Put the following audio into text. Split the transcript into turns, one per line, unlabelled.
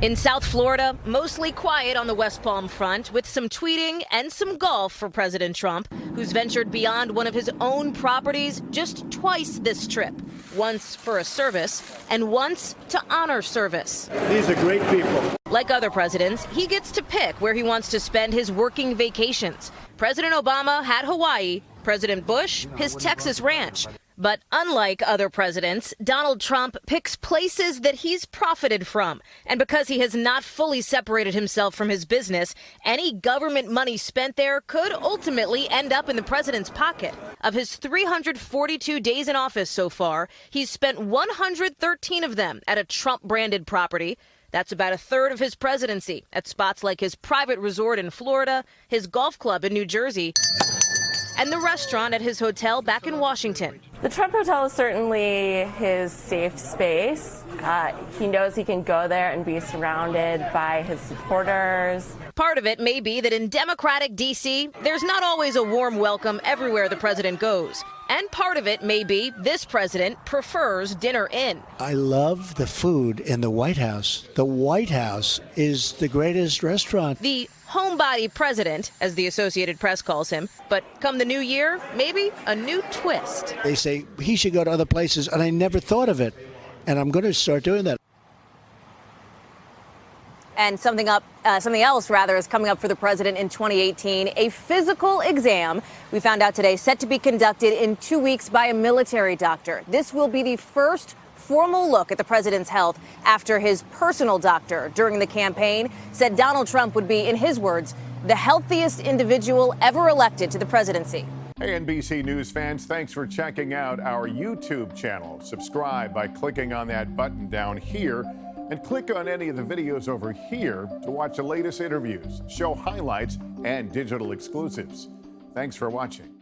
In South Florida, mostly quiet on the West Palm front, with some tweeting and some golf for President Trump, who's ventured beyond one of his own properties just twice this trip. Once for a service, and once to honor service.
These are great people.
Like other presidents, he gets to pick where he wants to spend his working vacations. President Obama had Hawaii, President Bush, his Texas ranch. But unlike other presidents, Donald Trump picks places that he's profited from. And because he has not fully separated himself from his business, any government money spent there could ultimately end up in the president's pocket. Of his 342 days in office so far, he's spent 113 of them at a Trump-branded property. That's about a third of his presidency at spots like his private resort in Florida, his golf club in New Jersey, and the restaurant at his hotel back in Washington.
The Trump Hotel is certainly his safe space. He knows he can go there and be surrounded by his supporters.
Part of it may be that in Democratic D.C., there's not always a warm welcome everywhere the president goes. And part of it may be this president prefers dinner in.
I love the food in the White House. The White House is the greatest restaurant.
The homebody president, as the Associated Press calls him. But come the new year, maybe a new twist.
They say he should go to other places, and I never thought of it. And I'm going to start doing that.
And something else is coming up for the president in 2018, a physical exam. We found out today set to be conducted in 2 weeks by a military doctor. This will be the first formal look at the president's health after his personal doctor during the campaign said Donald Trump would be, in his words, the healthiest individual ever elected to the presidency.
Hey, NBC News fans, thanks for checking out our YouTube channel. Subscribe by clicking on that button down here and click on any of the videos over here to watch the latest interviews, show highlights, and digital exclusives. Thanks for watching.